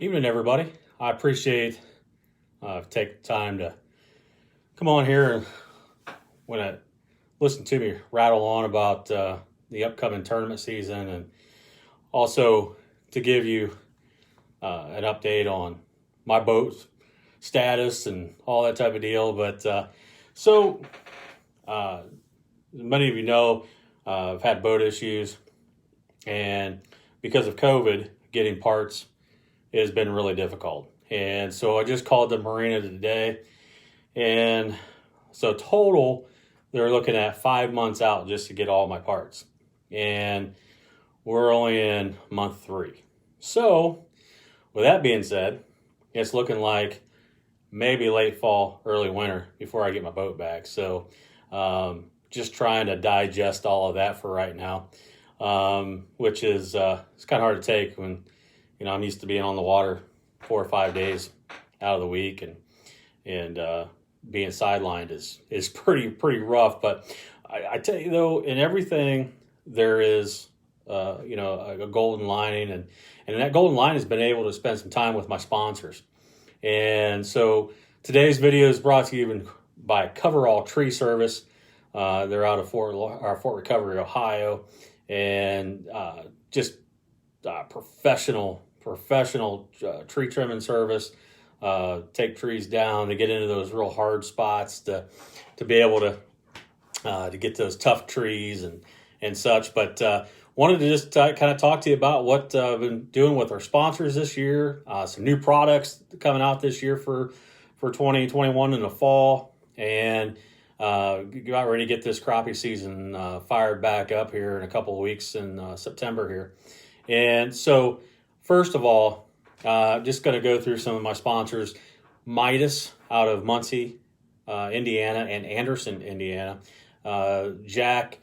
Evening, everybody. I appreciate take time to come on here and when I listen to me rattle on about the upcoming tournament season, and also to give you an update on my boat status and all that type of deal. But many of you know, I've had boat issues, and because of COVID, getting parts has been really difficult. And so I just called the marina today, and so total they're looking at 5 months out just to get all my parts, and we're only in month 3. So with that being said, it's looking like maybe late fall, early winter before I get my boat back. So just trying to digest all of that for right now, which is it's kind of hard to take when I'm used to being on the water 4 or 5 days out of the week, and being sidelined is pretty rough. But I tell you though, in everything there is a golden lining, and that golden line has been able to spend some time with my sponsors. And so today's video is brought to you by Coverall Tree Service. They're out of Fort Recovery, Ohio, and just professional tree trimming service. Take trees down to get into those real hard spots to be able to get those tough trees and such. But wanted to just kind of talk to you about what I've been doing with our sponsors this year. Some new products coming out this year for 2021 in the fall, and about ready to get this crappie season fired back up here in a couple of weeks in September here. And so first of all, just going to go through some of my sponsors. Midas out of Muncie, Indiana, and Anderson, Indiana. Jack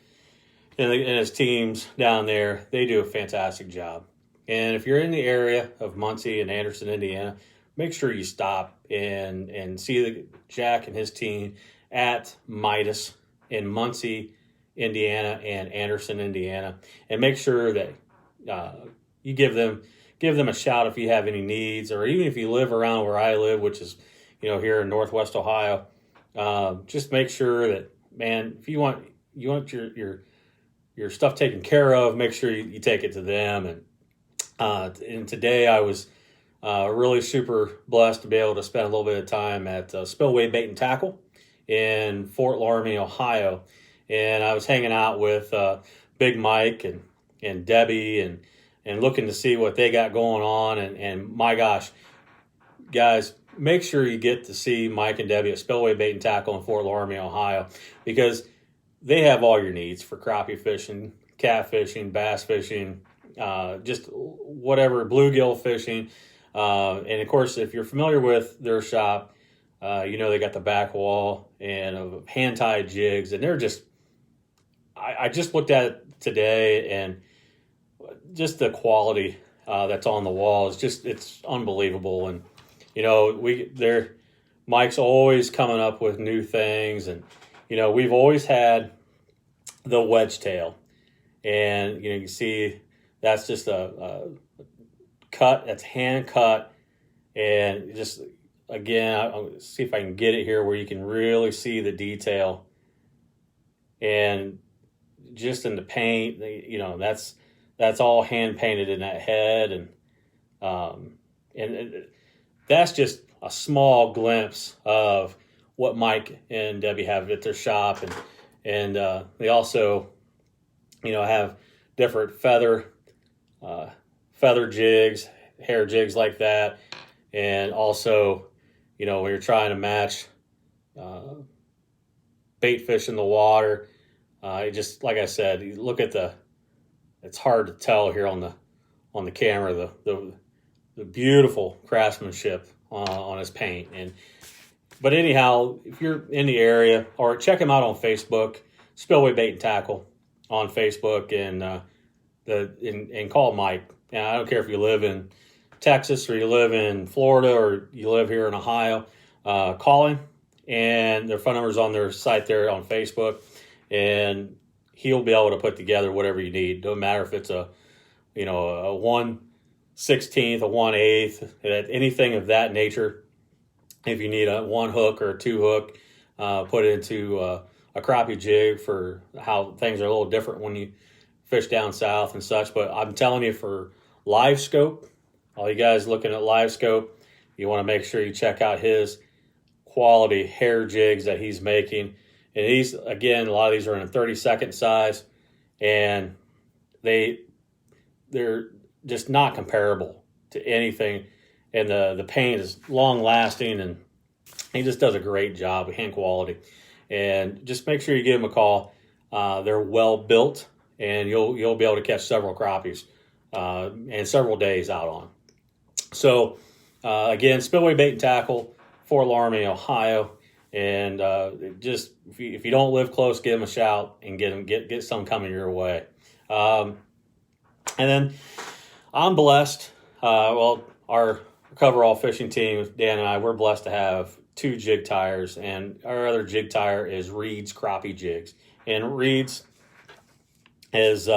and his teams down there, they do a fantastic job. And if you're in the area of Muncie and Anderson, Indiana, make sure you stop and see Jack and his team at Midas in Muncie, Indiana, and Anderson, Indiana, and make sure that you give them a shout if you have any needs, or even if you live around where I live, which is here in Northwest Ohio. Just make sure that, man, if you want your stuff taken care of, make sure you take it to them. And today I was really super blessed to be able to spend a little bit of time at Spillway Bait and Tackle in Fort Laramie, Ohio. And I was hanging out with Big Mike and Debbie and looking to see what they got going on. And my gosh, guys, make sure you get to see Mike and Debbie at Spillway Bait and Tackle in Fort Laramie, Ohio, because they have all your needs for crappie fishing, catfishing, bass fishing, just whatever, bluegill fishing. And of course, if you're familiar with their shop, they got the back wall and hand-tied jigs, and they're just, I just looked at it today, and just the quality that's on the wall is just, it's unbelievable. And Mike's always coming up with new things, and we've always had the wedge tail, and you see that's just a cut, that's hand cut. And just again, I'll see if I can get it here where you can really see the detail, and just in the paint, that's all hand painted in that head. And that's just a small glimpse of what Mike and Debbie have at their shop. And they also, have different feather jigs, hair jigs like that. And also, when you're trying to match bait fish in the water, just like I said, you look at it's hard to tell here on the camera, the beautiful craftsmanship on his paint. But anyhow, if you're in the area, or check him out on Facebook, Spillway Bait and Tackle on Facebook, and call Mike. And I don't care if you live in Texas or you live in Florida or you live here in Ohio, call him, and their phone number's on their site there on Facebook, and he'll be able to put together whatever you need. Don't matter if it's a one 16th, a 1/8, anything of that nature. If you need a 1 hook or a 2 hook, put it into a crappie jig for how things are a little different when you fish down south and such. But I'm telling you, for live scope, all you guys looking at live scope, you want to make sure you check out his quality hair jigs that he's making. And these, again, a lot of these are in a 32nd size, and they're just not comparable to anything. And the paint is long lasting, and he just does a great job with hand quality. And just make sure you give him a call. They're well built, and you'll be able to catch several crappies and several days out on. So again, Spillway Bait and Tackle, Fort Laramie, Ohio. And just if you don't live close, give them a shout and get some coming your way. And then I'm blessed. Our coverall fishing team, Dan and I, we're blessed to have 2 jig tires, and our other jig tire is Reed's crappie jigs. And Reed's is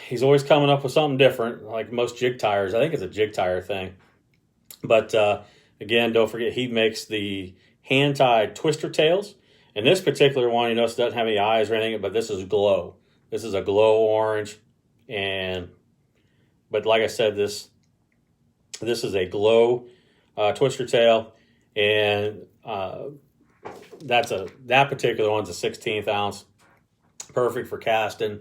he's always coming up with something different, like most jig tires. I think it's a jig tire thing, but again, don't forget, he makes the hand-tied twister tails. And this particular one, you notice, doesn't have any eyes or anything, but this is glow. This is a glow orange. But like I said, this is a glow twister tail. And that particular one's a 16th ounce. Perfect for casting.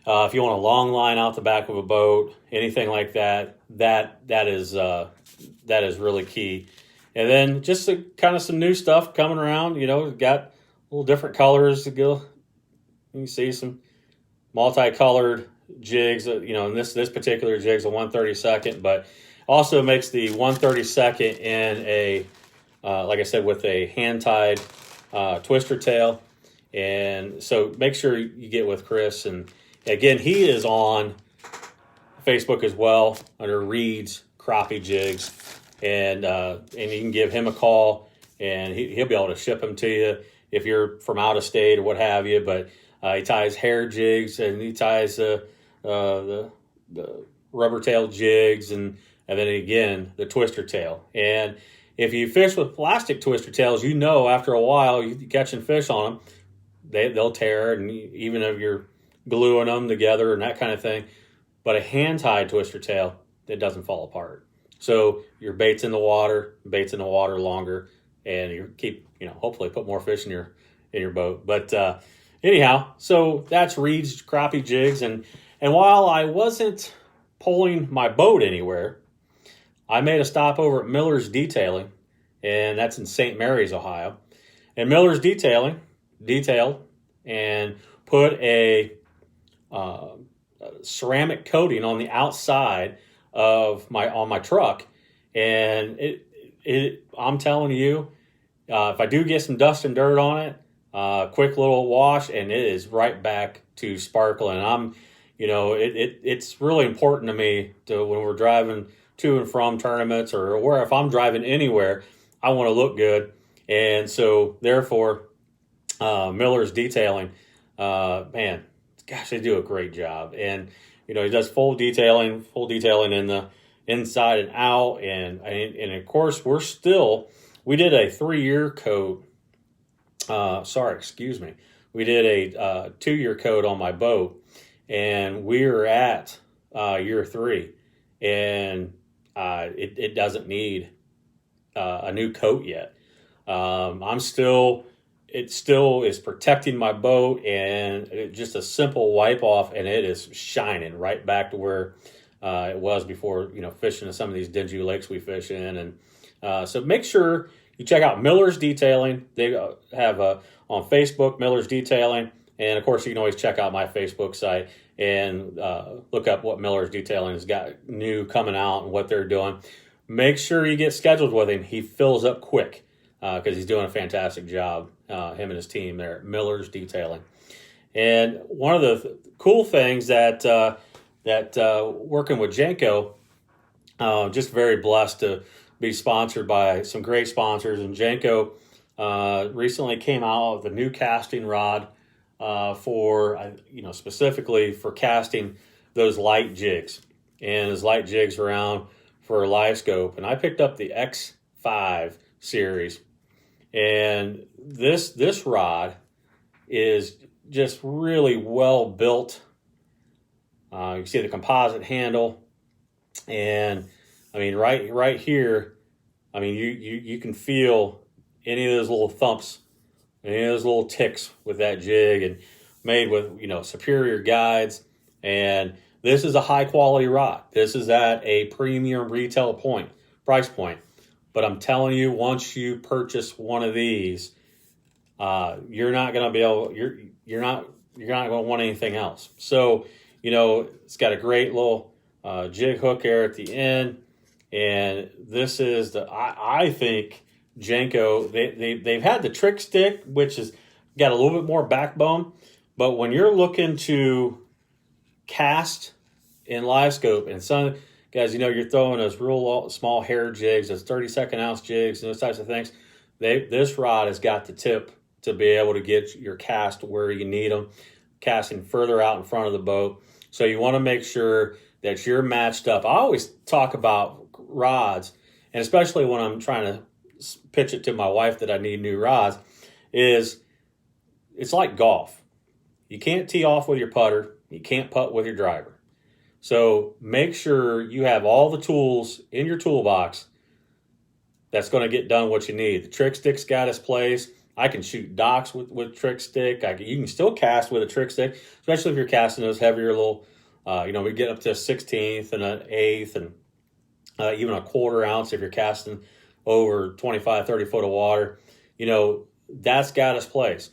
If you want a long line out the back of a boat, anything like that, that is really key. And then just kind of some new stuff coming around. We've got little different colors to go. You can see some multicolored jigs. And this particular jig's a 1/32, but also makes the 1/32 in a, like I said, with a hand-tied twister tail. And so make sure you get with Chris. And again, he is on Facebook as well under Reed's Crappie Jigs, and you can give him a call, and he'll be able to ship them to you if you're from out of state or what have you. But he ties hair jigs, and he ties the rubber tail jigs, and then again the twister tail. And if you fish with plastic twister tails, after a while you catching fish on them, they'll tear, and even if you're gluing them together and that kind of thing. But a hand-tied twister tail, it doesn't fall apart. So your bait's in the water longer, and you keep, hopefully put more fish in your boat. But anyhow, so that's Reed's crappie jigs. And while I wasn't pulling my boat anywhere, I made a stop over at Miller's Detailing, and that's in St. Mary's, Ohio. And Miller's detailed and put a ceramic coating on the outside of my truck, and I'm telling you, if I do get some dust and dirt on it, quick little wash, and it is right back to sparkling. It's really important to me when we're driving to and from tournaments, or if I'm driving anywhere, I want to look good. And so therefore, Miller's Detailing, man, gosh, they do a great job. And he does full detailing in the inside and out, and of course we did a 3-year coat. We did a 2-year coat on my boat, and we're at year 3, and it doesn't need a new coat yet. It still is protecting my boat, and just a simple wipe off, and it is shining right back to where it was before, fishing in some of these dingy lakes we fish in. And so make sure you check out Miller's Detailing. They have on Facebook, Miller's Detailing. And of course, you can always check out my Facebook site and look up what Miller's Detailing has got new coming out and what they're doing. Make sure you get scheduled with him. He fills up quick because he's doing a fantastic job, him and his team there at Miller's Detailing. And one of the cool things that working with Jenko, just very blessed to be sponsored by some great sponsors. And Jenko recently came out with a new casting rod for specifically for casting those light jigs. and his light jigs around for a live scope, and I picked up the X5 series, and this rod is just really well built. You can see the composite handle, and I mean right here, I mean you can feel any of those little thumps, any of those little ticks with that jig, and made with superior guides. And this is a high quality rod. This is at a premium retail price point. But I'm telling you, once you purchase one of these, you're not going to be able. You're not going to want anything else. So it's got a great little jig hook there at the end, and this is I think Jenko. They've had the trick stick, which has got a little bit more backbone. But when you're looking to cast in live scope, and some guys, you're throwing those real small hair jigs, those 32nd ounce jigs, and those types of things. This rod has got the tip to be able to get your cast where you need them, casting further out in front of the boat. So you want to make sure that you're matched up. I always talk about rods, and especially when I'm trying to pitch it to my wife that I need new rods, it's like golf. You can't tee off with your putter. You can't putt with your driver. So make sure you have all the tools in your toolbox that's going to get done what you need. The trick stick's got its place. I can shoot docks with trick stick. You can still cast with a trick stick, especially if you're casting those heavier little, we get up to a 16th and an 1/8 and even a 1/4 ounce if you're casting over 25, 30 foot of water. That's got its place.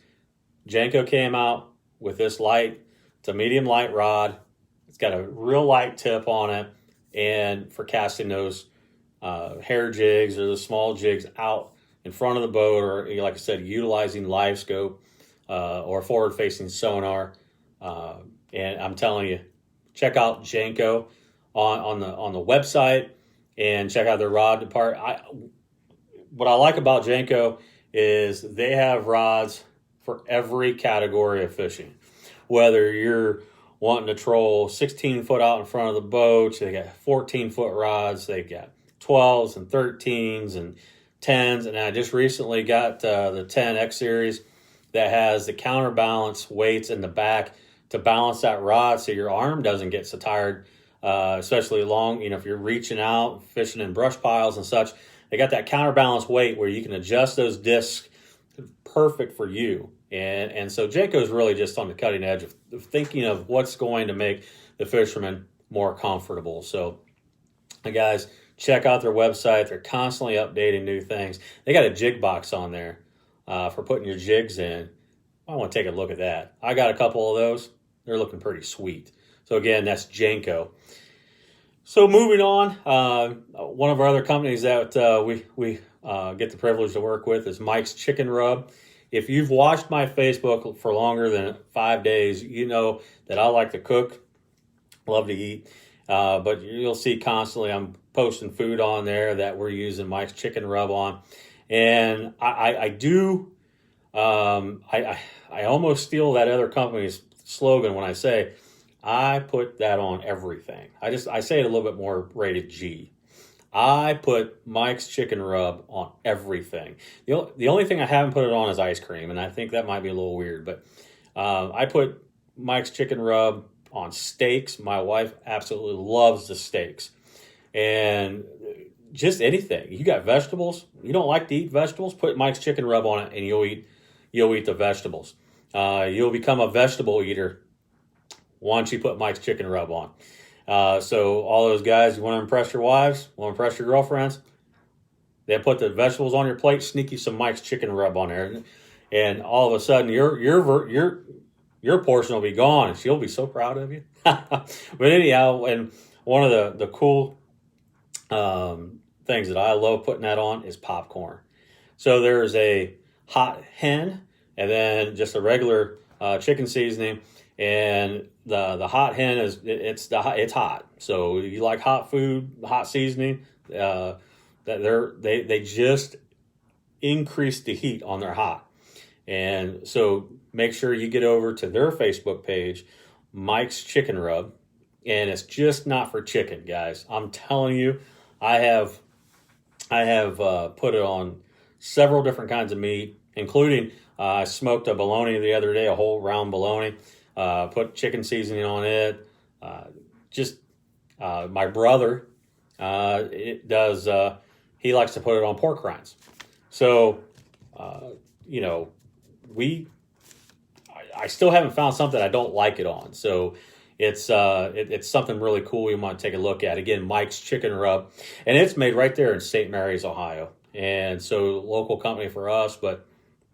Jenko came out with this light. It's a medium light rod. It's got a real light tip on it, and for casting those hair jigs or the small jigs out in front of the boat, or like I said, utilizing live scope or forward facing sonar. And I'm telling you, check out Jenko on the website and check out their rod department. What I like about Jenko is they have rods for every category of fishing. Whether you're wanting to troll 16 foot out in front of the boat, they got 14 foot rods, they got 12s and 13s and 10s, and I just recently got the 10X series that has the counterbalance weights in the back to balance that rod so your arm doesn't get so tired, especially long, if you're reaching out, fishing in brush piles and such. They got that counterbalance weight where you can adjust those discs perfect for you. And so Jenko is really just on the cutting edge of thinking of what's going to make the fisherman more comfortable. So, guys, check out their website. They're constantly updating new things. They got a jig box on there for putting your jigs in. I want to take a look at that. I got a couple of those. They're looking pretty sweet. So, again, that's Jenko. So, moving on, one of our other companies that we get the privilege to work with is Mike's Chicken Rub. If you've watched my Facebook for longer than 5 days, you know that I like to cook, love to eat, but you'll see constantly I'm posting food on there that we're using Mike's Chicken Rub on. And I almost steal that other company's slogan when I say, I put that on everything. I say it a little bit more rated G. I put Mike's Chicken Rub on everything. The only thing I haven't put it on is ice cream, and I think that might be a little weird, but I put Mike's Chicken Rub on steaks. My wife absolutely loves the steaks. And just anything. You got vegetables. You don't like to eat vegetables? Put Mike's Chicken Rub on it, and you'll eat the vegetables. You'll become a vegetable eater once you put Mike's Chicken Rub on. So all those guys, you want to impress your wives, want to impress your girlfriends, they put the vegetables on your plate, sneak you some Mike's Chicken Rub on there, and all of a sudden your portion will be gone, and she'll be so proud of you. But anyhow, and one of the cool things that I love putting that on is popcorn. So there's a hot hen, and then just a regular chicken seasoning. And the hot hen it's hot. So you like hot food, hot seasoning. They just increase the heat on their hot. And so make sure you get over to their Facebook page, Mike's Chicken Rub, and it's just not for chicken, guys. I'm telling you, I have put it on several different kinds of meat, including I smoked a bologna the other day, a whole round bologna. Put chicken seasoning on it. My brother he likes to put it on pork rinds. So, I still haven't found something I don't like it on. So it's something really cool we want to take a look at. Again, Mike's Chicken Rub, and it's made right there in St. Mary's, Ohio. And so local company for us, but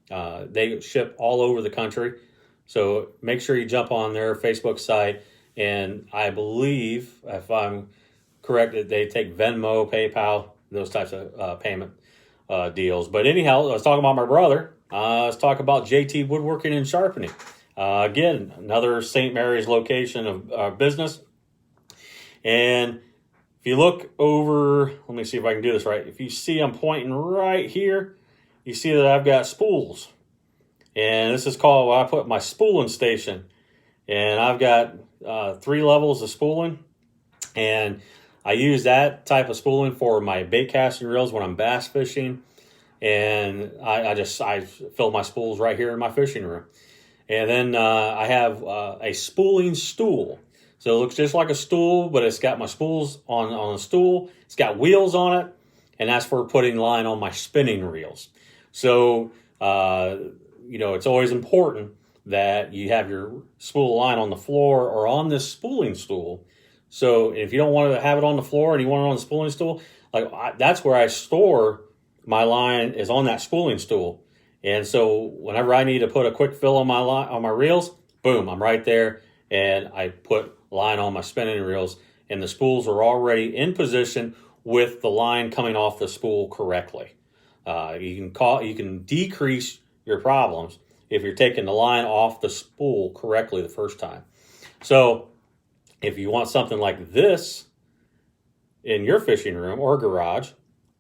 they ship all over the country. So make sure you jump on their Facebook site. And I believe, if I'm correct, that they take Venmo, PayPal, those types of payment deals. But anyhow, I was talking about my brother. Let's talk about JT Woodworking and Sharpening. Again, another St. Mary's location of business. And if you look over, let me see if I can do this right. If you see I'm pointing right here, you see that I've got spools. And this is called, I put my spooling station. And I've got 3 levels of spooling. And I use that type of spooling for my bait casting reels when I'm bass fishing. And I fill my spools right here in my fishing room. And then I have a spooling stool. So it looks just like a stool, but it's got my spools on a stool. It's got wheels on it, and that's for putting line on my spinning reels. So, it's always important that you have your spool line on the floor or on this spooling stool. So if you don't want to have it on the floor and you want it on the spooling stool, that's where I store my line, is on that spooling stool. And so whenever I need to put a quick fill on my reels, boom, I'm right there, and I put line on my spinning reels, and the spools are already in position with the line coming off the spool correctly. You can decrease your problems if you're taking the line off the spool correctly the first time. So if you want something like this in your fishing room or garage,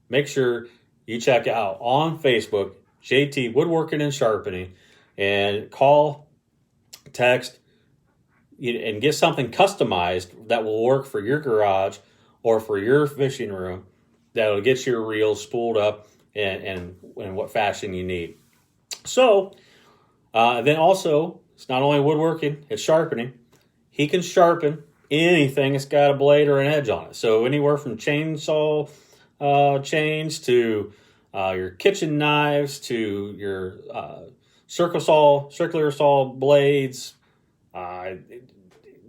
make sure you check out on Facebook, JT Woodworking and Sharpening, and call, text, and get something customized that will work for your garage or for your fishing room that will get your reels spooled up and in what fashion you need. So then also, it's not only woodworking, it's sharpening. He can sharpen anything that's got a blade or an edge on it. So anywhere from chainsaw chains to your kitchen knives to your circular saw blades,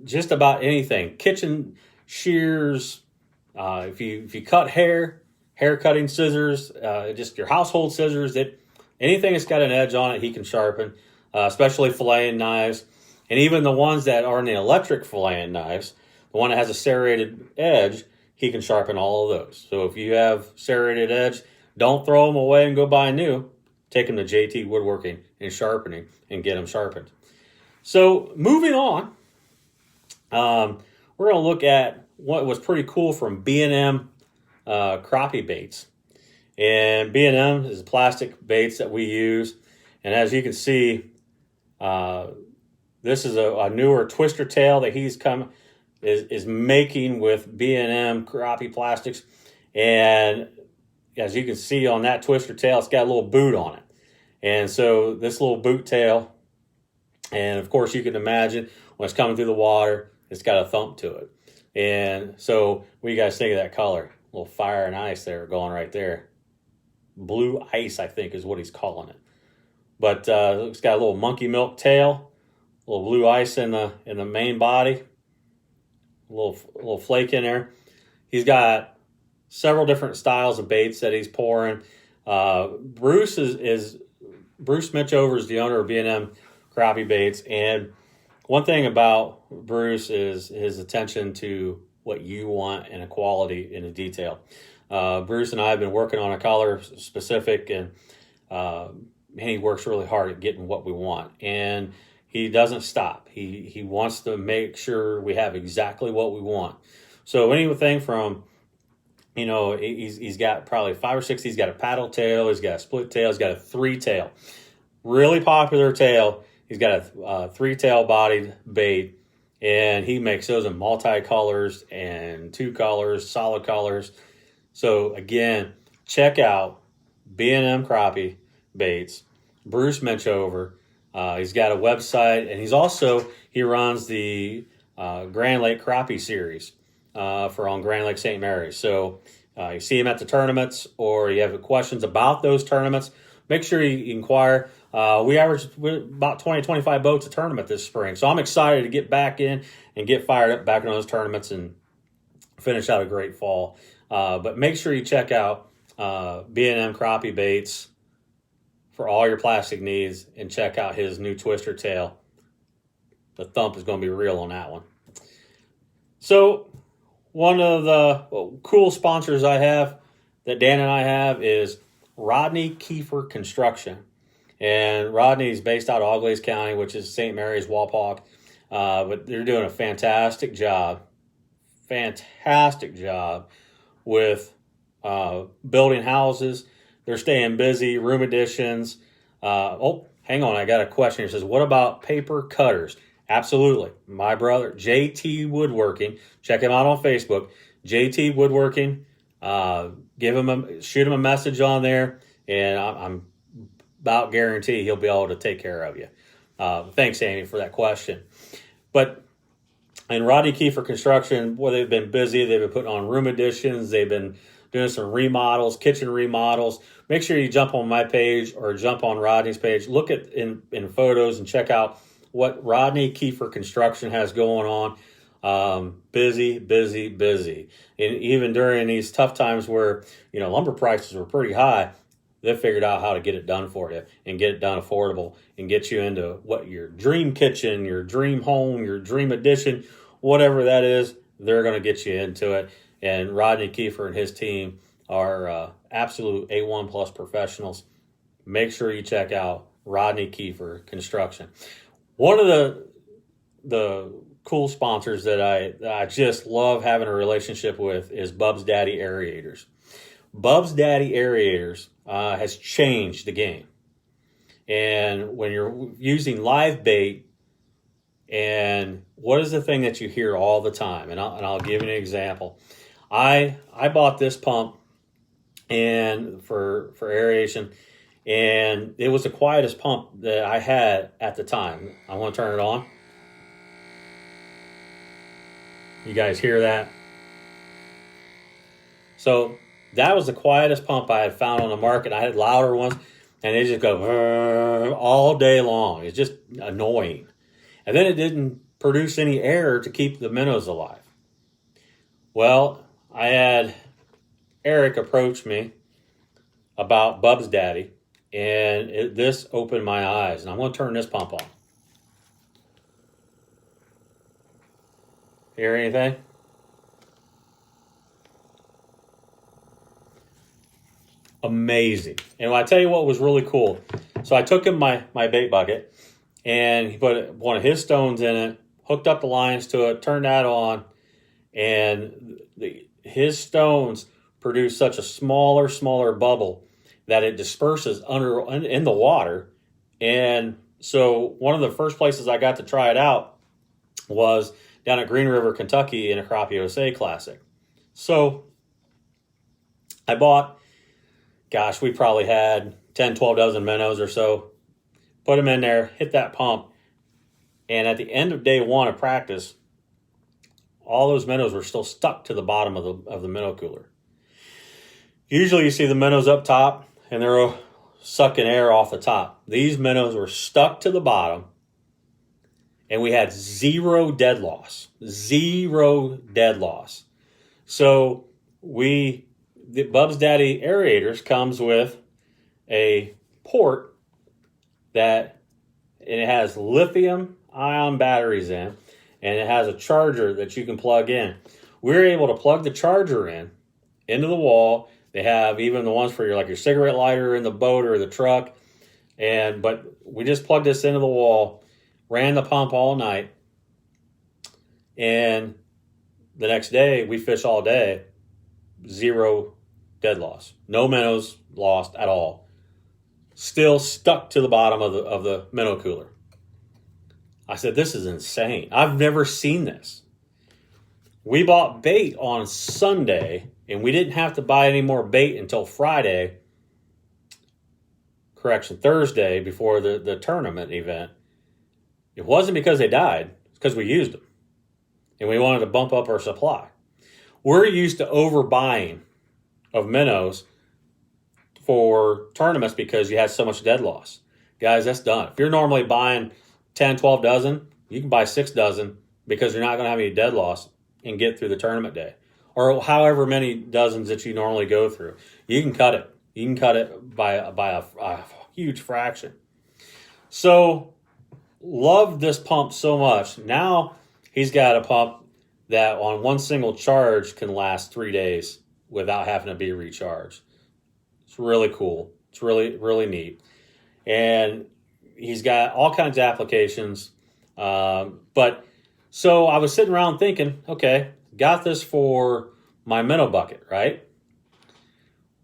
just about anything. Kitchen shears, if you cut hair cutting scissors, just your household scissors, anything that's got an edge on it, he can sharpen, especially filleting knives. And even the ones that are in the electric filleting knives, the one that has a serrated edge, he can sharpen all of those. So if you have serrated edge, don't throw them away and go buy new. Take them to JT Woodworking and Sharpening and get them sharpened. So moving on, we're going to look at what was pretty cool from B&M crappie baits. And B&M is plastic baits that we use. And as you can see, this is a newer twister tail that he's is making with B&M crappie plastics. And as you can see on that twister tail, it's got a little boot on it. And so this little boot tail, and of course you can imagine when it's coming through the water, it's got a thump to it. And so what do you guys think of that color? A little fire and ice there going right there. Blue ice, I think, is what he's calling it. But it's got a little monkey milk tail, a little blue ice in the main body, a little flake in there. He's got several different styles of baits that he's pouring. Bruce Mitchover is the owner of B&M Crappie Baits, and one thing about Bruce is his attention to what you want and a quality in the detail. Bruce and I have been working on a color specific, and he works really hard at getting what we want, and he doesn't stop. He wants to make sure we have exactly what we want. So anything from, he's got probably 5 or 6. He's got a paddle tail. He's got a split tail. He's got a 3-tail. Really popular tail. He's got a 3-tail bodied bait. and he makes those in multi-colors and 2 colors, solid colors. So again, check out B&M Crappie Baits, Bruce Menchover. He's got a website, and he runs the Grand Lake Crappie series for on Grand Lake St. Mary's. So you see him at the tournaments, or you have questions about those tournaments, make sure you inquire. We averaged about 20, 25 boats a tournament this spring. So I'm excited to get back in and get fired up back in those tournaments and finish out a great fall. But make sure you check out B&M Crappie Baits for all your plastic needs, and check out his new twister tail. The thump is going to be real on that one. So one of the cool sponsors I have, that Dan and I have, is Rodney Keefer Construction. And Rodney is based out of Auglaize County, which is St. Mary's, Wapak. But they're doing a fantastic job with building houses. They're staying busy, room additions. Hang on, I got a question here. It says, what about paper cutters? Absolutely. My brother, JT Woodworking, check him out on Facebook. JT Woodworking, shoot him a message on there, and I'm about guarantee he'll be able to take care of you. Thanks, Amy, for that question. But in Rodney Keefer Construction, they've been busy. They've been putting on room additions. They've been doing some remodels, kitchen remodels. Make sure you jump on my page or jump on Rodney's page. Look at in photos and check out what Rodney Keefer Construction has going on. Busy. And even during these tough times where, lumber prices were pretty high, they figured out how to get it done for you and get it done affordable and get you into what your dream kitchen, your dream home, your dream addition, whatever that is, they're going to get you into it. And Rodney Keefer and his team are absolute A1 plus professionals. Make sure you check out Rodney Keefer Construction. One of the cool sponsors that I just love having a relationship with is Bubs Daddy Aerators. Bubs Daddy Aerators has changed the game. And when you're using live bait, and what is the thing that you hear all the time? And I'll give you an example. I bought this pump and for aeration, and it was the quietest pump that I had at the time. I want to turn it on. You guys hear that? So that was the quietest pump I had found on the market. I had louder ones, and they just go all day long. It's just annoying. And then it didn't produce any air to keep the minnows alive. Well, I had Eric approach me about Bubs Daddy, and this opened my eyes. And I'm going to turn this pump on. Hear anything? Amazing. And I tell you what was really cool. So I took him my bait bucket, and he put one of his stones in it, hooked up the lines to it, turned that on, and his stones produce such a smaller bubble that it disperses in the water. And so one of the first places I got to try it out was down at Green River, Kentucky in a Crappie USA Classic. So I bought, we probably had 10, 12 dozen minnows or so, put them in there, hit that pump, and at the end of day one of practice, all those minnows were still stuck to the bottom of the minnow cooler. Usually you see the minnows up top, and they're sucking air off the top. These minnows were stuck to the bottom, and we had zero dead loss. So the Bubs Daddy Aerators comes with a port and it has lithium ion batteries in, and it has a charger that you can plug in. We're able to plug the charger into the wall. They have even the ones for your cigarette lighter in the boat or the truck. But we just plugged this into the wall, ran the pump all night, and the next day we fish all day, zero dead loss. No minnows lost at all. Still stuck to the bottom of the minnow cooler. I said, this is insane. I've never seen this. We bought bait on Sunday, and we didn't have to buy any more bait until Thursday, before the tournament event. It wasn't because they died. It's because we used them. And we wanted to bump up our supply. We're used to overbuying of minnows for tournaments because you had so much dead loss. Guys, that's done. If you're normally buying 10, 12 dozen, you can buy 6 dozen because you're not going to have any dead loss and get through the tournament day. Or however many dozens that you normally go through. You can cut it. You can cut it by a huge fraction. So, loved this pump so much. Now, he's got a pump that on one single charge can last 3 days without having to be recharged. It's really cool. It's really, really neat. And he's got all kinds of applications. But so I was sitting around thinking, okay, got this for my minnow bucket, right?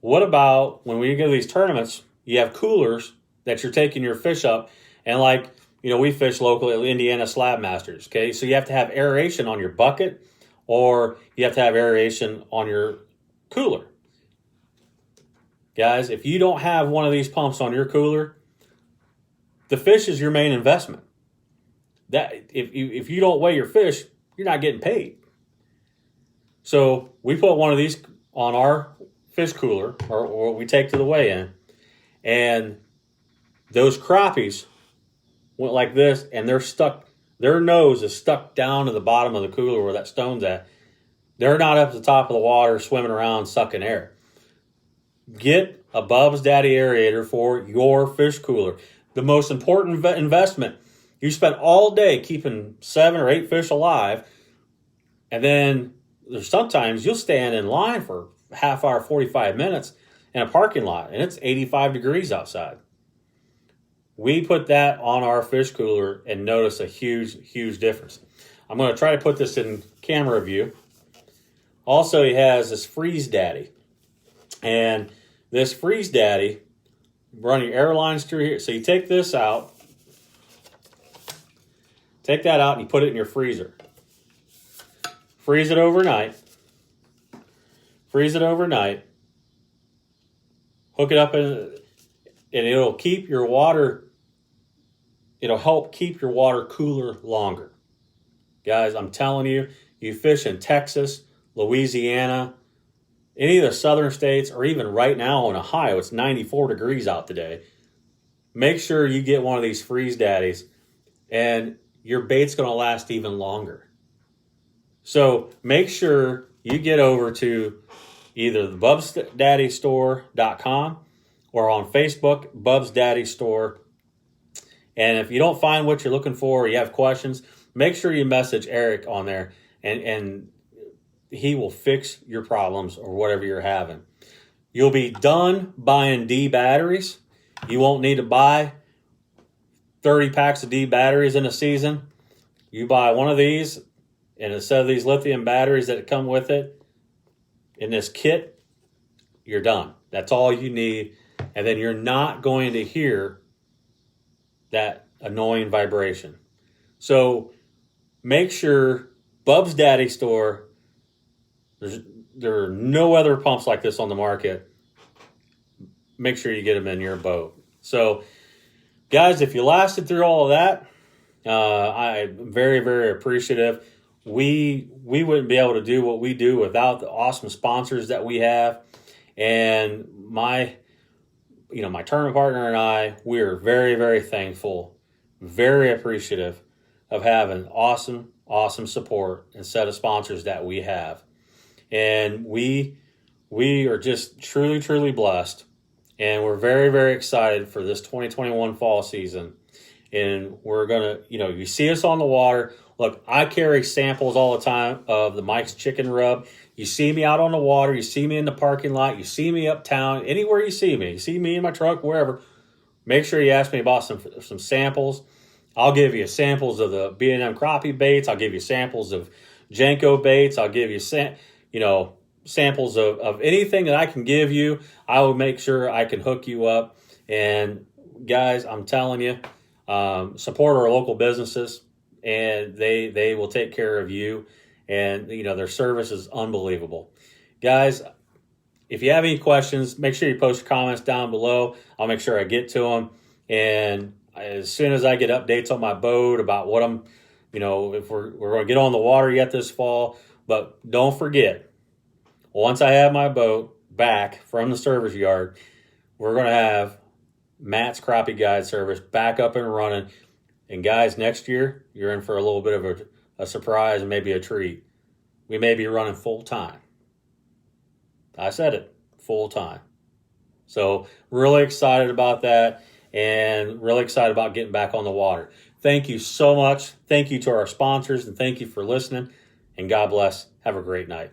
What about when we go to these tournaments, you have coolers that you're taking your fish up, and like, we fish locally at Indiana Slab Masters, okay? So you have to have aeration on your bucket, or you have to have aeration on your cooler. Guys, if you don't have one of these pumps on your cooler, the fish is your main investment. That if you don't weigh your fish, you're not getting paid. So we put one of these on our fish cooler, or we take to the weigh-in, and those crappies went like this, and they're stuck. Their nose is stuck down to the bottom of the cooler where that stone's at. They're not up at the top of the water swimming around sucking air. Get a Bubs Daddy Aerator for your fish cooler. The most important investment. You spend all day keeping 7 or 8 fish alive, and then there's sometimes you'll stand in line for a half hour, 45 minutes in a parking lot, and it's 85 degrees outside. We put that on our fish cooler and notice a huge, huge difference. I'm going to try to put this in camera view. Also, he has this Freeze Daddy. And this Freeze Daddy, run your air lines through here. So you take this out. Take that out and you put it in your freezer. Freeze it overnight. Freeze it overnight. Hook it up and it'll keep your water, it'll help keep your water cooler longer. Guys, I'm telling you, you fish in Texas, Louisiana, any of the southern states, or even right now in Ohio, it's 94 degrees out today. Make sure you get one of these Freeze Daddies, and your bait's going to last even longer. So make sure you get over to either the bubsdaddystore.com or on Facebook, Bubs Daddy Store. And if you don't find what you're looking for or you have questions, make sure you message Eric on there, and he will fix your problems or whatever you're having. You'll be done buying D batteries. You won't need to buy 30 packs of D batteries in a season. You buy one of these, and instead of these lithium batteries that come with it in this kit, you're done. That's all you need. And then you're not going to hear that annoying vibration. So make sure Bubs Daddy Store, there are no other pumps like this on the market. Make sure you get them in your boat. So, guys, if you lasted through all of that, I'm very, very appreciative. We wouldn't be able to do what we do without the awesome sponsors that we have. And my tournament partner and I, we are very, very thankful, very appreciative of having awesome support and set of sponsors that we have. And we are just truly, truly blessed. And we're very, very excited for this 2021 fall season. And we're going to, you see us on the water. Look, I carry samples all the time of the Mike's Chicken Rub. You see me out on the water. You see me in the parking lot. You see me uptown. Anywhere you see me in my truck, wherever. Make sure you ask me about some samples. I'll give you samples of the B&M crappie baits. I'll give you samples of Jenko baits. I'll give you samples of anything that I can give you. I will make sure I can hook you up. And guys, I'm telling you, support our local businesses. and they will take care of you. And, their service is unbelievable. Guys, if you have any questions, make sure you post your comments down below. I'll make sure I get to them. And as soon as I get updates on my boat about what I'm, if we're going to get on the water yet this fall. But don't forget, once I have my boat back from the service yard, we're going to have Matt's Crappie Guide service back up and running. And guys, next year, you're in for a little bit of a surprise and maybe a treat. We may be running full time. I said it, full time. So really excited about that and really excited about getting back on the water. Thank you so much. Thank you to our sponsors and thank you for listening. And God bless. Have a great night.